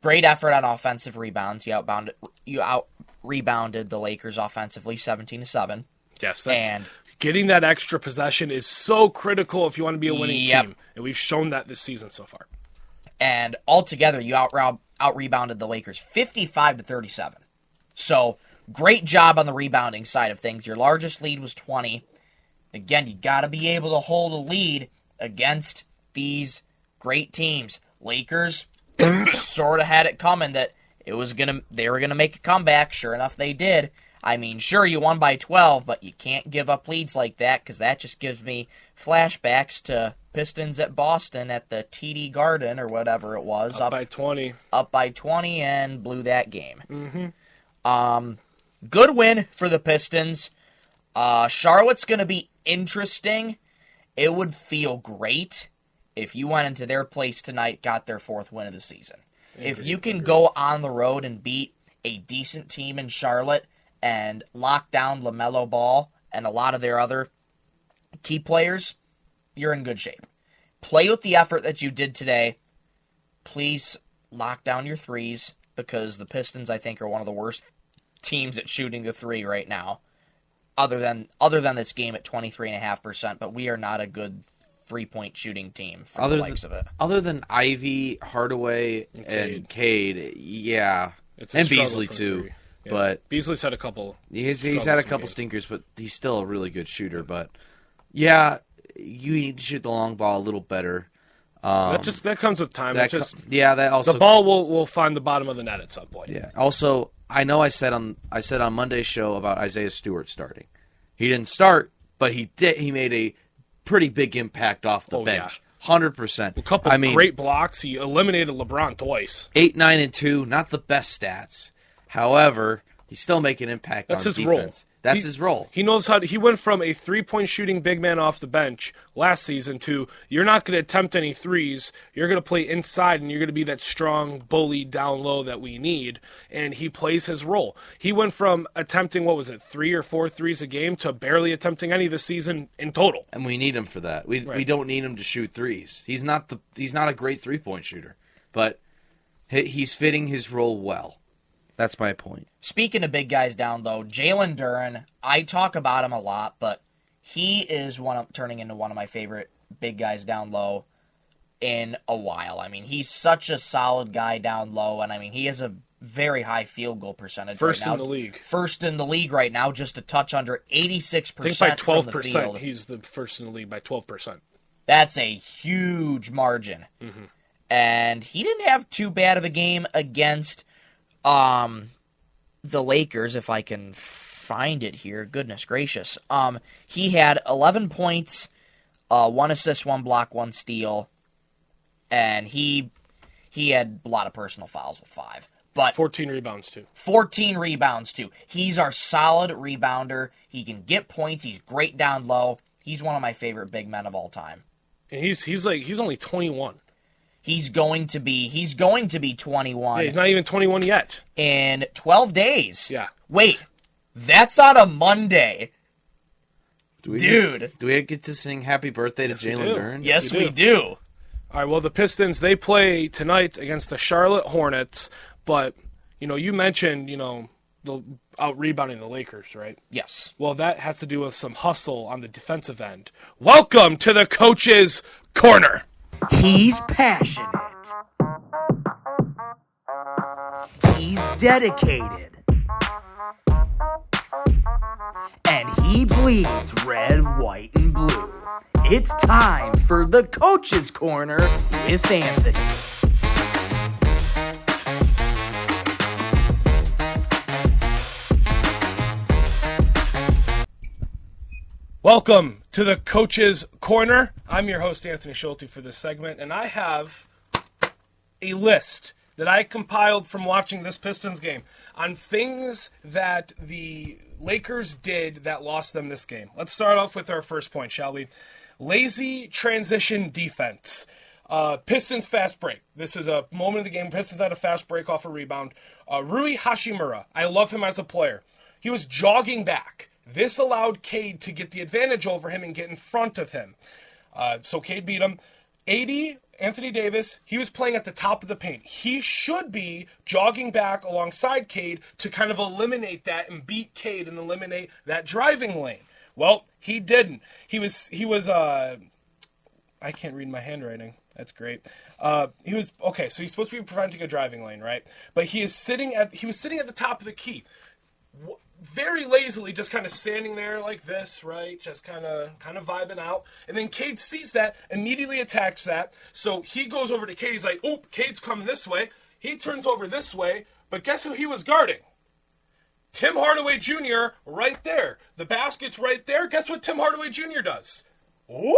great effort on offensive rebounds. You out-rebounded the Lakers offensively 17-7. Yes, And getting that extra possession is so critical if you want to be a winning Yep. team. And we've shown that this season so far. And altogether, you out-rebounded the Lakers 55-37. So, great job on the rebounding side of things. Your largest lead was 20. Again, you got to be able to hold a lead against these great teams. Lakers sort of had it coming that they were gonna make a comeback. Sure enough, they did. I mean, sure, you won by 12, but you can't give up leads like that because that just gives me flashbacks to Pistons at Boston at the TD Garden or whatever it was. Up by 20. Up by 20 and blew that game. Mm-hmm. Good win for the Pistons. Charlotte's going to be interesting. It would feel great if you went into their place tonight, got their 4th win of the season. If you can go on the road and beat a decent team in Charlotte and lock down LaMelo Ball and a lot of their other key players, you're in good shape. Play with the effort that you did today. Please lock down your threes because the Pistons, I think, are one of the worst teams at shooting the three right now. Other than this game at 23.5%, but we are not a good 3-point shooting team from the likes of it. Other than Ivy, Hardaway, and Cade, yeah. It's a and struggle Beasley from too. three. Yeah. But Beasley's had a couple. He's had a couple games. stinkers, but he's still a really good shooter. But yeah, you need to shoot the long ball a little better. That comes with time. That also the ball will find the bottom of the net at some point. Yeah. Also, I know I said on Monday's show about Isaiah Stewart starting. He didn't start, but he did. He made a pretty big impact off the bench. 100%. A couple great blocks. He eliminated LeBron twice. 8, 9, and 2. Not the best stats. However, he's still making an impact on his defense. role. That's his role. He knows how to. He went from a 3-point shooting big man off the bench last season to you're not going to attempt any threes. You're going to play inside, and you're going to be that strong bully down low that we need. And he plays his role. He went from attempting 3 or 4 threes a game to barely attempting any this season in total. And we need him for that. We don't need him to shoot threes. He's not a great 3-point shooter, but he's fitting his role well. That's my point. Speaking of big guys down low, Jalen Duren, I talk about him a lot, but he is turning into one of my favorite big guys down low in a while. I mean, he's such a solid guy down low, and I mean, he has a very high field goal percentage First right now. in the league. First in the league right now, just a touch under 86% I think by from the 12%. field. He's the first in the league by 12%. That's a huge margin. Mm-hmm. And he didn't have too bad of a game against the Lakers, if I can find it here. Goodness gracious. He had 11 points, 1 assist, 1 block, 1 steal, and he had a lot of personal fouls with 5. But 14 rebounds, too. 14 rebounds, too. He's our solid rebounder. He can get points. He's great down low. He's one of my favorite big men of all time. And he's only 21. He's going to be 21 Yeah, he's not even 21 yet. in 12 days. Yeah. Wait, that's on a Monday. Dude. Do we get to sing happy birthday to we Jalen do. Duren? Yes, we we do. All right, well, the Pistons, they play tonight against the Charlotte Hornets, but, you mentioned, the out-rebounding the Lakers, right? Yes. Well, that has to do with some hustle on the defensive end. Welcome to the Coach's Corner. He's passionate. He's dedicated. And he bleeds red, white, and blue. It's time for the Coach's Corner with Anthony. Welcome to the Coach's Corner. I'm your host, Anthony Schulte, for this segment, and I have a list that I compiled from watching this Pistons game on things that the Lakers did that lost them this game. Let's start off with our first point, shall we? Lazy transition defense. Pistons fast break. This is a moment of the game. Pistons had a fast break off a rebound. Rui Hachimura, I love him as a player. He was jogging back. This allowed Cade to get the advantage over him and get in front of him. So Cade beat him. Anthony Davis, he was playing at the top of the paint. He should be jogging back alongside Cade to kind of eliminate that and beat Cade and eliminate that driving lane. Well, he didn't. He was I can't read my handwriting. That's great. So he's supposed to be preventing a driving lane, right? But he was sitting at the top of the key. Very lazily, just kind of standing there like this, right? Just kind of vibing out. And then Cade sees that, immediately attacks that. So he goes over to Cade. He's like, "Oh, Cade's coming this way." He turns over this way, but guess who he was guarding? Tim Hardaway Jr. right there. The basket's right there. Guess what Tim Hardaway Jr. does? Whoop!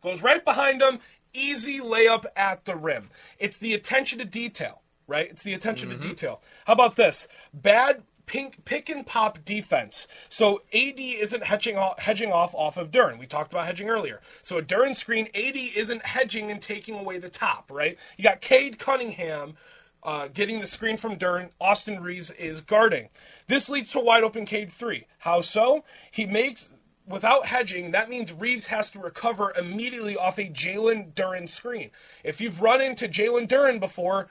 Goes right behind him. Easy layup at the rim. It's the attention to detail, right? It's the attention to detail. How about this? Bad pick and pop defense. So AD isn't hedging off of Duren. We talked about hedging earlier. So a Duren screen, AD isn't hedging and taking away the top, right? You got Cade Cunningham getting the screen from Duren. Austin Reeves is guarding. This leads to a wide open Cade 3. How so? Without hedging, that means Reeves has to recover immediately off a Jalen Duren screen. If you've run into Jalen Duren before,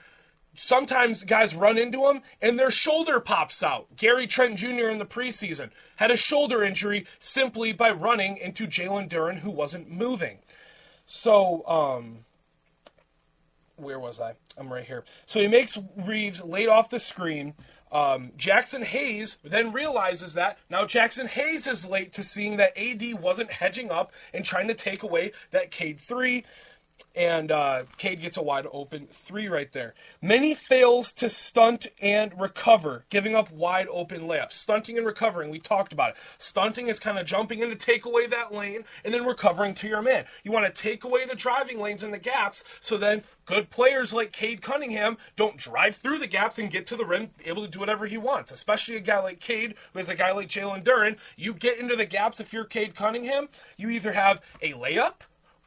sometimes guys run into him and their shoulder pops out. Gary Trent Jr. in the preseason had a shoulder injury simply by running into Jalen Duren, who wasn't moving. So, where was I? I'm right here. So he makes Reeves late off the screen. Jackson Hayes then realizes that. Now Jackson Hayes is late to seeing that AD wasn't hedging up and trying to take away that Cade 3. And Cade gets a wide open 3 right there. Many fails to stunt and recover, giving up wide open layups. Stunting and recovering, we talked about it. Stunting is kind of jumping in to take away that lane and then recovering to your man. You want to take away the driving lanes and the gaps so then good players like Cade Cunningham don't drive through the gaps and get to the rim, able to do whatever he wants. Especially a guy like Cade, who is a guy like Jalen Duren. You get into the gaps if you're Cade Cunningham, you either have a layup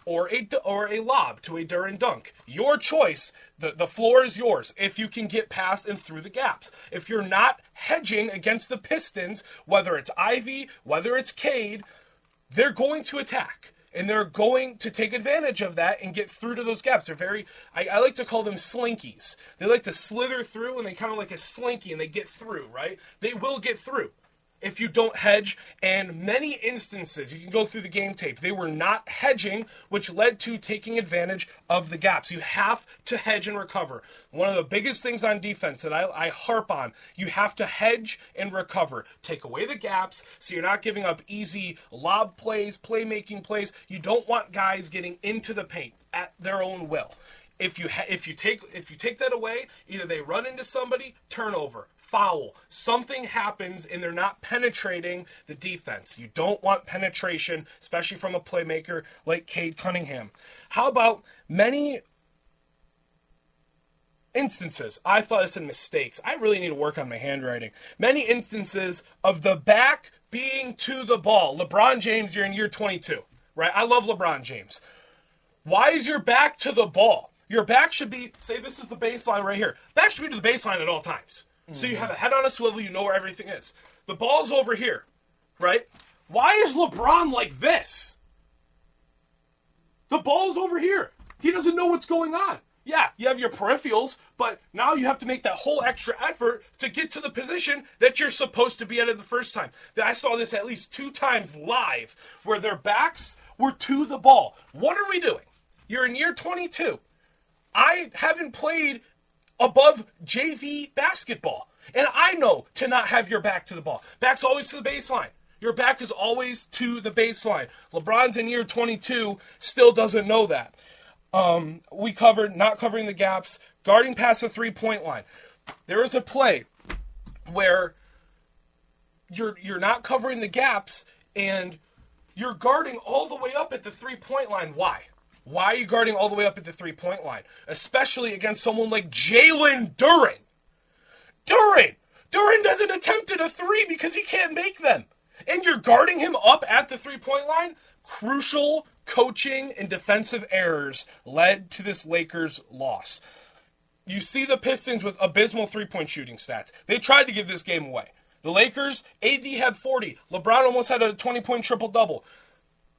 or a lob to a Duren dunk. Your choice. The floor is yours if you can get past and through the gaps. If you're not hedging against the Pistons, whether it's Ivy, whether it's Cade, they're going to attack. And they're going to take advantage of that and get through to those gaps. They're very, I like to call them slinkies. They like to slither through and they kind of like a slinky and they get through, right? They will get through if you don't hedge, and many instances, you can go through the game tape, they were not hedging, which led to taking advantage of the gaps. You have to hedge and recover. One of the biggest things on defense that I harp on, you have to hedge and recover. Take away the gaps so you're not giving up easy lob plays, playmaking plays. You don't want guys getting into the paint at their own will. If you take that away, either they run into somebody, turnover, foul, something happens and they're not penetrating the defense. You don't want penetration, especially from a playmaker like Cade Cunningham. How about many instances, I thought I said mistakes. I really need to work on my handwriting. Many instances of the back being to the ball. LeBron James, you're in year 22, right? I love LeBron James. Why is your back to the ball? Your back should be, say this is the baseline right here. Back should be to the baseline at all times. So you have a head on a swivel, you know where everything is. The ball's over here, right? Why is LeBron like this? The ball's over here. He doesn't know what's going on. Yeah, you have your peripherals, but now you have to make that whole extra effort to get to the position that you're supposed to be at the first time. I saw this at least 2 times live where their backs were to the ball. What are we doing? You're in year 22. I haven't played above JV basketball, and I know to not have your back to the ball. Back's always to the baseline. Your back is always to the baseline. LeBron's in year 22, still doesn't know that. We covered not covering the gaps, guarding past the 3-point line. There is a play where you're not covering the gaps and you're guarding all the way up at the 3-point line. Why? Why are you guarding all the way up at the 3-point line? Especially against someone like Jalen Duren. Duren doesn't attempt at a 3 because he can't make them. And you're guarding him up at the 3-point line? Crucial coaching and defensive errors led to this Lakers loss. You see the Pistons with abysmal 3-point shooting stats. They tried to give this game away. The Lakers, AD had 40. LeBron almost had a 20-point triple-double.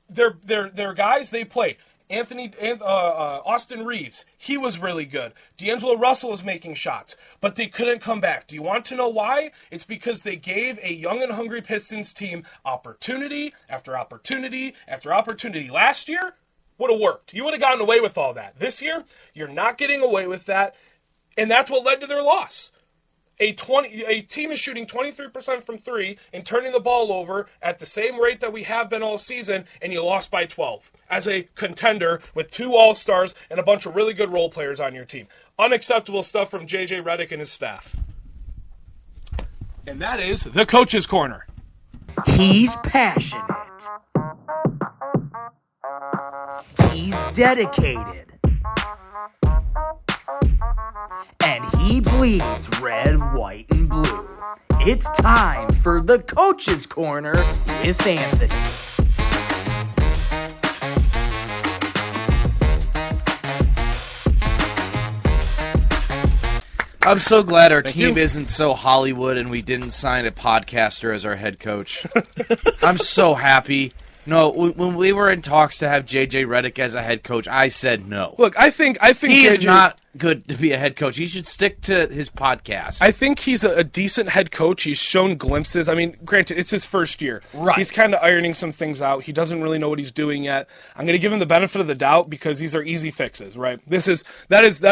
They're guys, they played. Austin Reeves, he was really good. D'Angelo Russell was making shots, but they couldn't come back. Do you want to know why? It's because they gave a young and hungry Pistons team opportunity after opportunity after opportunity. Last year, would have worked. You would have gotten away with all that. This year, you're not getting away with that, and that's what led to their loss. A team is shooting 23% from 3 and turning the ball over at the same rate that we have been all season, and you lost by 12 as a contender with 2 All-Stars and a bunch of really good role players on your team. Unacceptable stuff from JJ Redick and his staff. And that is the Coach's Corner. He's passionate. He's dedicated. And he bleeds red, white, and blue. It's time for the Coach's Corner with Anthony. I'm so glad our team isn't so Hollywood and we didn't sign a podcaster as our head coach. I'm so happy. No, when we were in talks to have JJ Redick as a head coach, I said no. Look, I think he's not good to be a head coach. He should stick to his podcast. I think he's a decent head coach. He's shown glimpses. I mean, granted, it's his first year. Right. He's kind of ironing some things out. He doesn't really know what he's doing yet. I'm going to give him the benefit of the doubt because these are easy fixes, right? That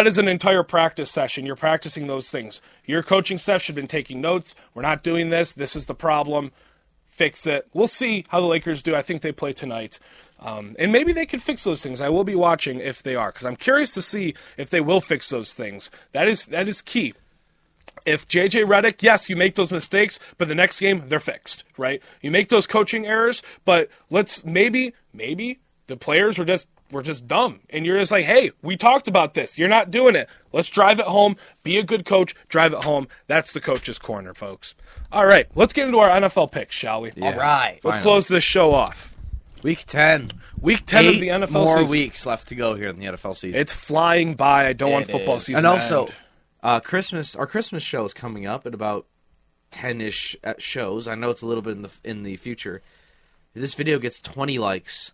is an entire practice session. You're practicing those things. Your coaching staff should have been taking notes. We're not doing this. This is the problem. Fix it. We'll see how the Lakers do. I think they play tonight. And maybe they can fix those things. I will be watching if they are, because I'm curious to see if they will fix those things. That is key. If JJ Redick, yes, you make those mistakes, but the next game, they're fixed, right? You make those coaching errors, but maybe the players were just dumb. And you're just like, hey, we talked about this. You're not doing it. Let's drive it home. Be a good coach. Drive it home. That's the Coach's Corner, folks. All right, let's get into our NFL picks, shall we? Yeah, all right. Let's close this show off. Week 10. Week 10 of the NFL season. 8 more weeks left to go here in the NFL season. It's flying by. I don't want football season and also, to end. our Christmas show is coming up at about 10-ish shows. I know it's a little bit in the future. If this video gets 20 likes,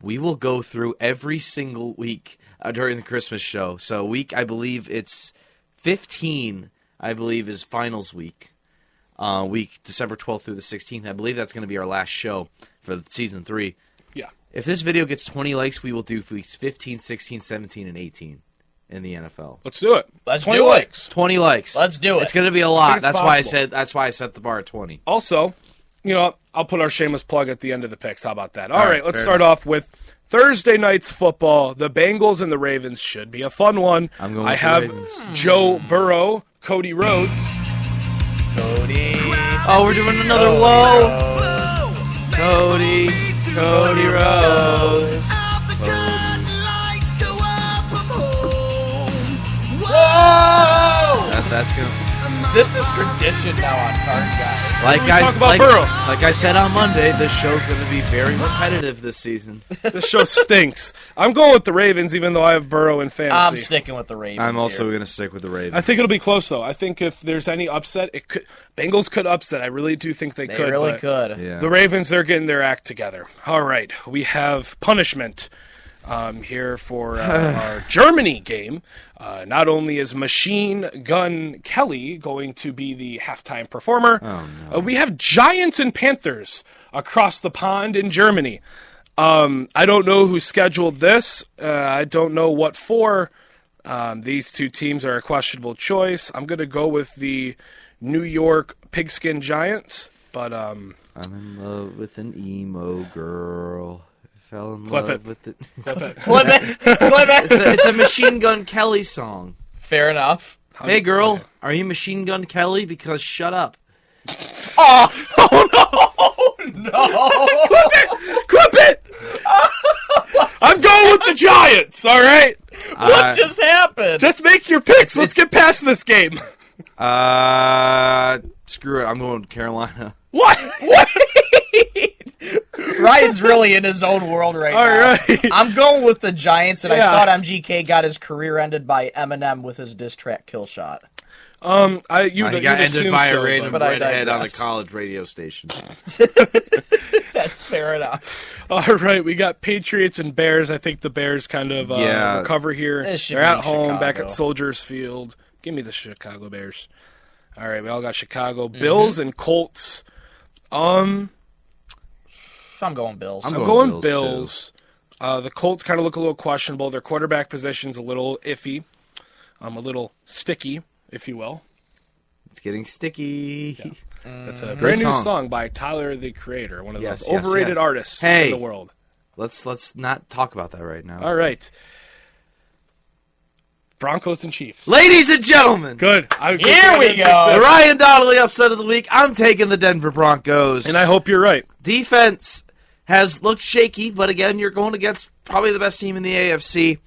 we will go through every single week during the Christmas show. So I believe it's 15, I believe, is finals week. Week December 12th through the 16th. I believe that's going to be our last show for season 3. Yeah. If this video gets 20 likes, we will do weeks 15, 16, 17, and 18 in the NFL. Let's do it. Let's 20 do likes. it. 20 likes. Let's do it. It's going to be a lot. That's why I set the bar at 20. Also, I'll put our shameless plug at the end of the picks. How about that? All right, let's start off with Thursday night's football. The Bengals and the Ravens should be a fun one. I'm going I with have the Ravens. Joe Burrow, Cody Rhodes. Cody. Oh, we're doing another low. Cody Rhodes. Whoa! That's gonna. This is tradition now on Card Guys. talk about Burrow. Like I said on Monday, this show's going to be very repetitive this season. This show stinks. I'm going with the Ravens, even though I have Burrow in fantasy. I'm sticking with the Ravens. I'm also going to stick with the Ravens. I think it'll be close, though. I think if there's any upset, Bengals could upset. I really do think they could. They really but could. Yeah. The Ravens, they're getting their act together. All right, we have punishment here for our Germany game. Not only is Machine Gun Kelly going to be the halftime performer, we have Giants and Panthers across the pond in Germany. I don't know who scheduled this. I don't know what for. These two teams are a questionable choice. I'm going to go with the New York Pigskin Giants, but I'm in love with an emo girl. Fell in Clip love it. with it. Clip it. Clip it. Clip it. It's a Machine Gun Kelly song. Fair enough. Hey, girl, are you Machine Gun Kelly? Because shut up. Oh no! Clip it! I'm going with the Giants, all right? What just happened? Just make your picks. Let's get past this game. Screw it. I'm going with Carolina. What? Ryan's really in his own world right All now. right. I'm going with the Giants, and Yeah. I thought MGK got his career ended by Eminem with his diss track Kill Shot. He got ended assume by so, a random but I redhead on a digress. college radio station. That's fair enough. All right, we got Patriots and Bears. I think the Bears kind of recover here. This should They're be at home, Chicago. back at Soldiers Field. Give me the Chicago Bears. All right, we all got Chicago. Bills and Colts. I'm going Bills. I'm going Bills, Bills. The Colts kind of look a little questionable. Their quarterback position's a little iffy. A little sticky, if you will. It's getting sticky. That's a Great brand new song. song by Tyler, the Creator, one of Yes, those yes, overrated yes. artists Hey. in the world. Let's not talk about that right now. All right. Broncos and Chiefs. Ladies and gentlemen, Good. Here we the go. Ryan Donnelly upset of the week. I'm taking the Denver Broncos. And I hope you're right. Defense has looked shaky, but again, you're going against probably the best team in the AFC.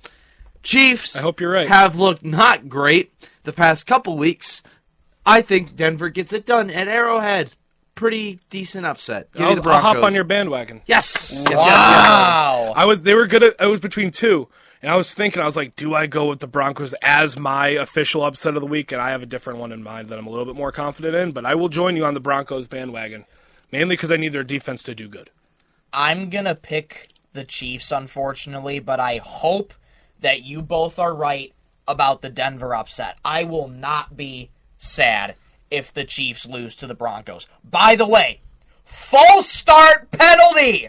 Chiefs I hope you're right. have looked not great the past couple weeks. I think Denver gets it done at Arrowhead. Pretty decent upset. Give me the I'll Broncos. hop on your bandwagon. Yes. Yes, yes, yes. Wow. They were good. I was between two, and I was thinking, I was like, do I go with the Broncos as my official upset of the week? And I have a different one in mind that I'm a little bit more confident in, but I will join you on the Broncos bandwagon, mainly because I need their defense to do good. I'm going to pick the Chiefs, unfortunately, but I hope that you both are right about the Denver upset. I will not be sad if the Chiefs lose to the Broncos. By the way, false start penalty!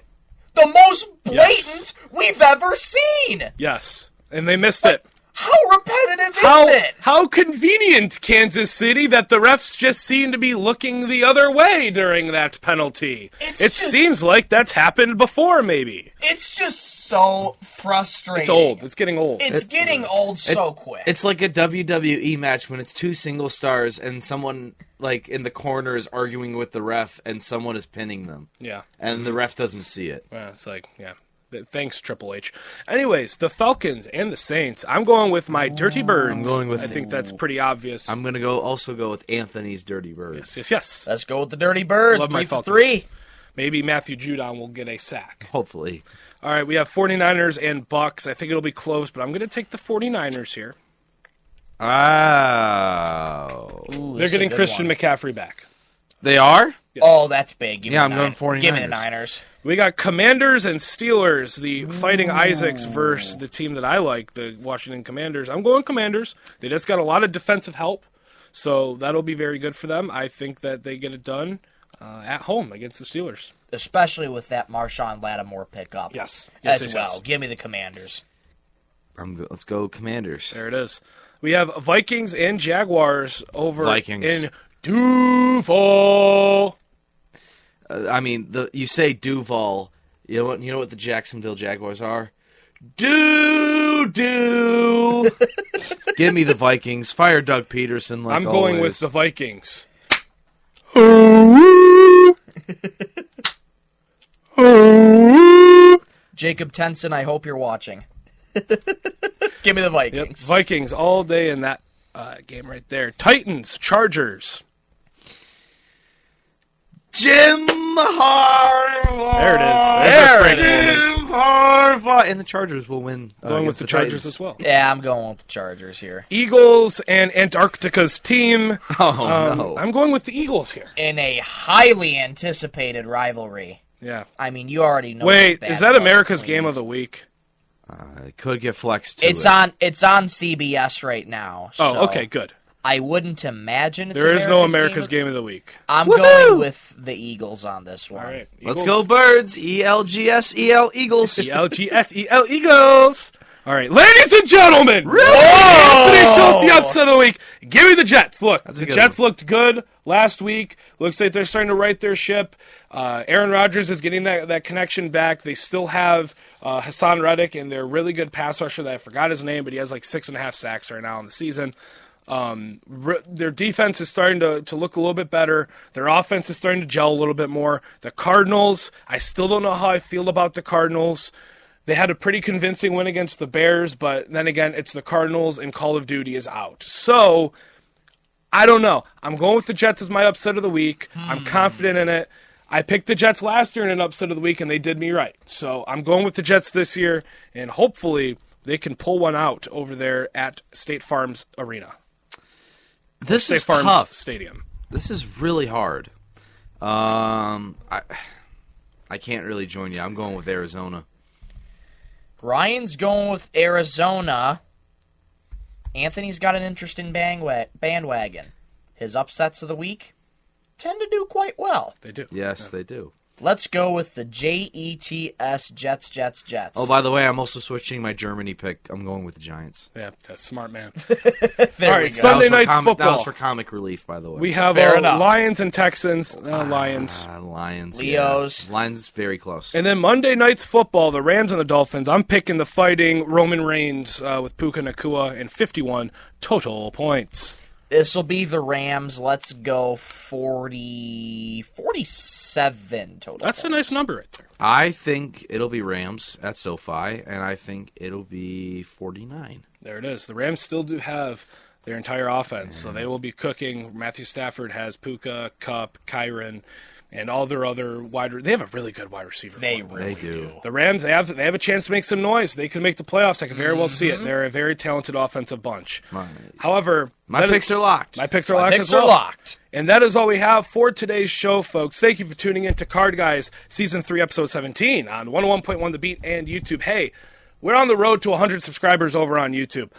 The most blatant we've ever seen! Yes, and they missed it. How repetitive is it? How convenient, Kansas City, that the refs just seem to be looking the other way during that penalty. It seems like that's happened before, maybe. It's just so frustrating. It's old. It's getting old. It's getting old so quick. It's like a WWE match when it's two single stars and someone like in the corner is arguing with the ref and someone is pinning them. Yeah. And the ref doesn't see it. It's like, yeah. Thanks, Triple H. Anyways, the Falcons and the Saints. I'm going with my Dirty Birds. I'm going with I think that's pretty obvious. I'm going to also go with Anthony's Dirty Birds. Yes. Let's go with the Dirty Birds. Love my 3 for Falcons. 3. Maybe Matthew Judon will get a sack. Hopefully. All right, we have 49ers and Bucks. I think it'll be close, but I'm going to take the 49ers here. Oh. Ooh, They're this is a getting good Christian one. McCaffrey back. They are? Oh, that's big. Give me Yeah, the I'm going 49ers. Give me the Niners. We got Commanders and Steelers, the Fighting Isaacs versus the team that I like, the Washington Commanders. I'm going Commanders. They just got a lot of defensive help, so that'll be very good for them. I think that they get it done at home against the Steelers. Especially with that Marshawn Lattimore pickup. Yes. As well. Give me the Commanders. Let's go Commanders. There it is. We have Vikings and Jaguars over Vikings. in Duval. You say Duval. You know what the Jacksonville Jaguars are? Do. Give me the Vikings. Fire Doug Peterson like I'm going always. with the Vikings. Jacob Tenson, I hope you're watching. Give me the Yep, Vikings. Vikings all day in that game right there. Titans, Chargers. Jim Harbaugh. There it is. Jim Harbaugh. And the Chargers will win. Going with the Chargers as well. Yeah, I'm going with the Chargers here. Eagles and Antarctica's team. No. I'm going with the Eagles here. In a highly anticipated rivalry. Yeah. I mean, you already know. Wait, is that America's Game of the Week? It could get flexed to It's on CBS right now. Oh, so okay, good. I wouldn't imagine it's There is no America's Game of the Week. I'm going with the Eagles on this one. All right. Let's go, Birds. ELGSEL Eagles. ELGSEL Eagles. All right, ladies and gentlemen. Anthony Schulte upset of the week. Give me the Jets. Look, the Jets looked good last week. Looks like they're starting to right their ship. Aaron Rodgers is getting that connection back. They still have Hassan Reddick and their really good pass rusher that I forgot his name, but he has like 6.5 sacks right now in the season. Their defense is starting to look a little bit better. Their offense is starting to gel a little bit more. The Cardinals, I still don't know how I feel about the Cardinals. They had a pretty convincing win against the Bears, but then again, it's the Cardinals and Call of Duty is out. So, I don't know. I'm going with the Jets as my upset of the week. I'm confident in it. I picked the Jets last year in an upset of the week, and they did me right. So, I'm going with the Jets this year, and hopefully they can pull one out over there at State Farm's Arena. This State is Farm's tough. Stadium. This is really hard. I can't really join you. I'm going with Arizona. Ryan's going with Arizona. Anthony's got an interesting bandwagon. His upsets of the week tend to do quite well. They do. Yes, they do. Let's go with the Jets, Jets. Oh, by the way, I'm also switching my Germany pick. I'm going with the Giants. Yeah, that's smart, man. There All we right, go. Sunday night's That football. was for comic relief, by the way. We have Fair enough. Lions and Texans. Lions. Lions. Leos. Yeah. Lions very close. And then Monday night's football, the Rams and the Dolphins. I'm picking the fighting Roman Reigns with Puka Nacua and 51 total points. This will be the Rams. Let's go 47 total. That's a points. nice number right there. I think it'll be Rams at SoFi, and I think it'll be 49. There it is. The Rams still do have their entire offense, so they will be cooking. Matthew Stafford has Puka, Kupp, Kyron, and all their other they have a really good wide receiver. They core. really They do. The Rams, they have a chance to make some noise. They could make the playoffs. I can very well see it. They're a very talented offensive bunch. However, My picks are locked. My picks are My locked picks as well. are locked. And that is all we have for today's show, folks. Thank you for tuning in to Card Guys Season 3, Episode 17 on 101.1 The Beat and YouTube. Hey, we're on the road to 100 subscribers over on YouTube.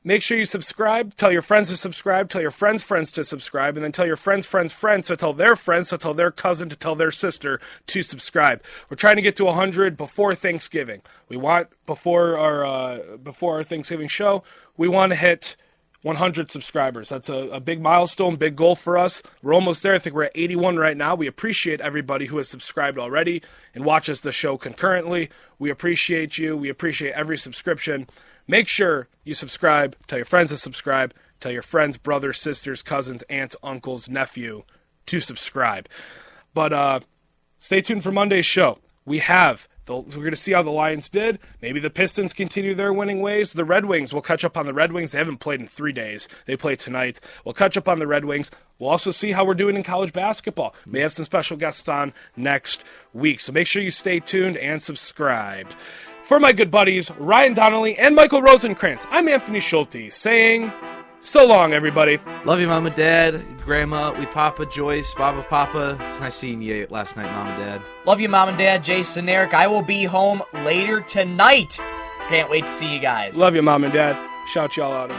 Make sure you subscribe. Tell your friends to subscribe. Tell your friends' friends to subscribe. And then tell your friends' friends' friends to tell their friends to tell their cousin to tell their sister to subscribe. We're trying to get to 100 before Thanksgiving. We want, before our Thanksgiving show, we want to hit 100 subscribers. That's a big milestone, big goal for us. We're almost there. I think we're at 81 right now. We appreciate everybody who has subscribed already and watches the show concurrently. We appreciate you. We appreciate every subscription. Make sure you subscribe. Tell your friends to subscribe. Tell your friends, brothers, sisters, cousins, aunts, uncles, nephew to subscribe. But stay tuned for Monday's show. We're going to see how the Lions did. Maybe the Pistons continue their winning ways. The Red Wings, we'll catch up on the Red Wings. They haven't played in 3 days. They play tonight. We'll catch up on the Red Wings. We'll also see how we're doing in college basketball. May have some special guests on next week. So make sure you stay tuned and subscribed. For my good buddies, Ryan Donnelly and Michael Rosenkranz, I'm Anthony Schulte saying so long, everybody. Love you, Mom and Dad, Grandma, Papa, Joyce, Baba, Papa. It's nice seeing you last night, Mom and Dad. Love you, Mom and Dad, Jason, Eric. I will be home later tonight. Can't wait to see you guys. Love you, Mom and Dad. Shout y'all out.